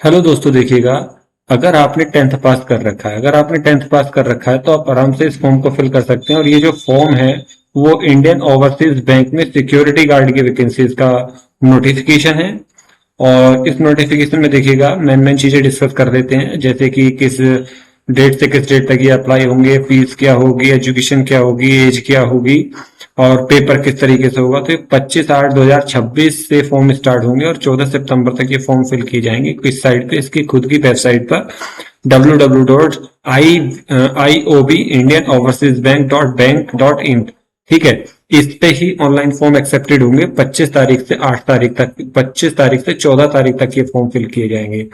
Hello दोस्तों, देखिएगा। अगर आपने टेंथ पास कर रखा है तो आप आराम से इस फॉर्म को फिल कर सकते हैं। और ये जो फॉर्म है वो इंडियन ओवरसीज बैंक में सिक्योरिटी गार्ड की वैकेंसीज का नोटिफिकेशन है। और इस नोटिफिकेशन में देखिएगा मेन मेन चीजें डिस्कस कर देते हैं, जैसे कि किस डेट से किस डेट तक ये अप्लाई होंगे, फीस क्या होगी, एजुकेशन क्या होगी, एज क्या होगी और पेपर किस तरीके से होगा। तो ये 25/8/2026 से फॉर्म स्टार्ट होंगे और 14 सितंबर तक ये फॉर्म फिल किए जाएंगे। किस साइट पे? इसकी खुद की वेबसाइट पर www.iobindianoverseasbank.bank.in। ठीक है, इस पे ही ऑनलाइन फॉर्म एक्सेप्टेड होंगे। 25 तारीख से 14 तारीख तक ये फॉर्म फिल किए जाएंगे।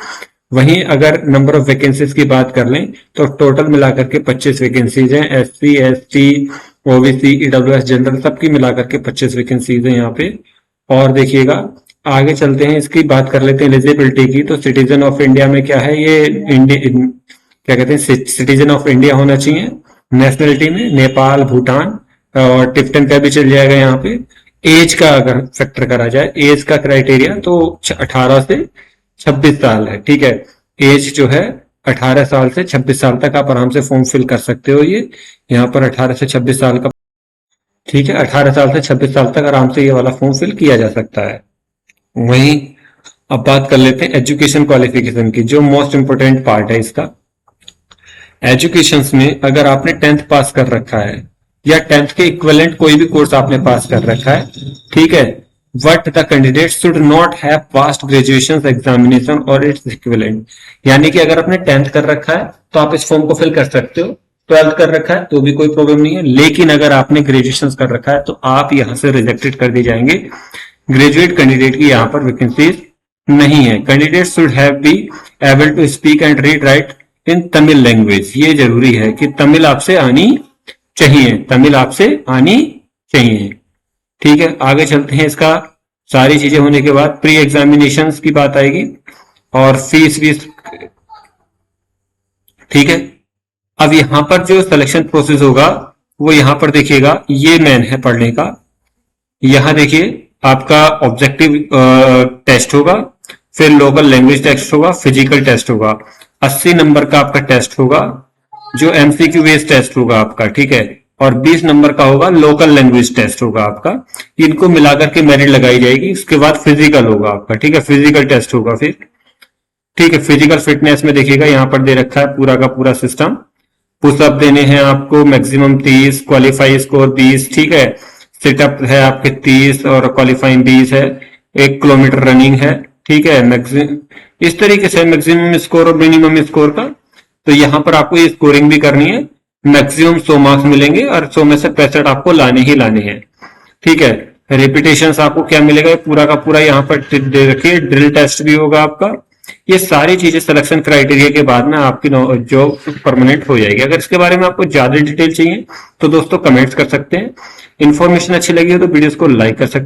वहीं अगर नंबर ऑफ वैकेंसीज की बात कर लें तो टोटल मिलाकर के 25 वैकेंसीज हैं। SC ST OBC EWS general सबकी मिलाकर के 25 वैकेंसीज हैं यहाँ पे। और देखिएगा आगे चलते हैं, इसकी बात कर लेते हैं एलिजिबिलिटी की। तो सिटीजन ऑफ इंडिया में क्या है, ये क्या कहते हैं, सिटीजन ऑफ इंडिया होना चाहिए। नेशनलिटी में नेपाल, भूटान और टिप्टन का भी चल जाएगा यहाँ पे। एज का अगर फैक्टर करा जाए, एज का क्राइटेरिया तो 18 से 26 साल है। ठीक है, एज जो है 18 साल से 26 साल तक आप आराम से फॉर्म फिल कर सकते हो। ये यहाँ पर 18 से 26 साल का, ठीक है, 18 साल से 26 साल तक आराम से ये वाला फॉर्म फिल किया जा सकता है। वहीं अब बात कर लेते हैं एजुकेशन क्वालिफिकेशन की, जो मोस्ट इंपोर्टेंट पार्ट है इसका। एजुकेशन में अगर आपने टेंथ पास कर रखा है या टेंथ के इक्विवेलेंट कोई भी कोर्स आपने पास कर रखा है, ठीक है, what the candidate should not have past graduation examination और इट्स इक्विवेलेंट। यानी कि अगर आपने टेंथ कर रखा है तो आप इस फॉर्म को फिल कर सकते हो। 12th कर रखा है तो भी कोई प्रॉब्लम नहीं है, लेकिन अगर आपने ग्रेजुएशन कर रखा है तो आप यहां से रिजेक्टेड कर दिए जाएंगे। ग्रेजुएट कैंडिडेट की यहां पर वैकेंसीज नहीं है। Candidate should have be able to speak and read write in Tamil language. ये जरूरी है कि तमिल आपसे आनी चाहिए, तमिल आपसे आनी चाहिए। ठीक है, आगे चलते हैं। इसका सारी चीजें होने के बाद प्री एग्जामिनेशन की बात आएगी और फीस वीस। ठीक है, अब यहां पर जो सिलेक्शन प्रोसेस होगा वो यहां पर देखिएगा, ये मेन है पढ़ने का। यहां देखिए आपका ऑब्जेक्टिव टेस्ट होगा, फिर लोकल लैंग्वेज टेस्ट होगा, फिजिकल टेस्ट होगा। 80 नंबर का आपका टेस्ट होगा जो MCQ बेस्ड टेस्ट होगा आपका। ठीक है, और 20 नंबर का होगा लोकल लैंग्वेज टेस्ट होगा आपका। इनको मिलाकर के मेरिट लगाई जाएगी। उसके बाद फिजिकल होगा आपका। ठीक है, फिजिकल टेस्ट होगा फिर। ठीक है, फिजिकल फिटनेस में देखिएगा यहां पर दे रखा है पूरा का पूरा सिस्टम। पुशअप देने हैं आपको मैक्सिमम 30, क्वालिफाई स्कोर 20। ठीक है, सिटअप है आपके 30 और क्वालिफाइंग 20 है। 1 किलोमीटर रनिंग है। ठीक है, मैक्सिमम इस तरीके से मैक्सिमम स्कोर और मिनिमम स्कोर का। तो यहां पर आपको ये स्कोरिंग भी करनी है। मैक्सिमम 100 मार्क्स मिलेंगे और 100 में से 65 आपको लाने ही लाने हैं। ठीक है, रिपीटेशन आपको क्या मिलेगा, पूरा का पूरा यहाँ पर दे रखिए। ड्रिल टेस्ट भी होगा आपका। ये सारी चीजें सिलेक्शन क्राइटेरिया के बाद में आपकी जॉब परमानेंट हो जाएगी। अगर इसके बारे में आपको ज्यादा डिटेल चाहिए तो दोस्तों कमेंट्स कर सकते हैं। इन्फॉर्मेशन अच्छी लगी हो तो वीडियोस को लाइक कर सकते हैं।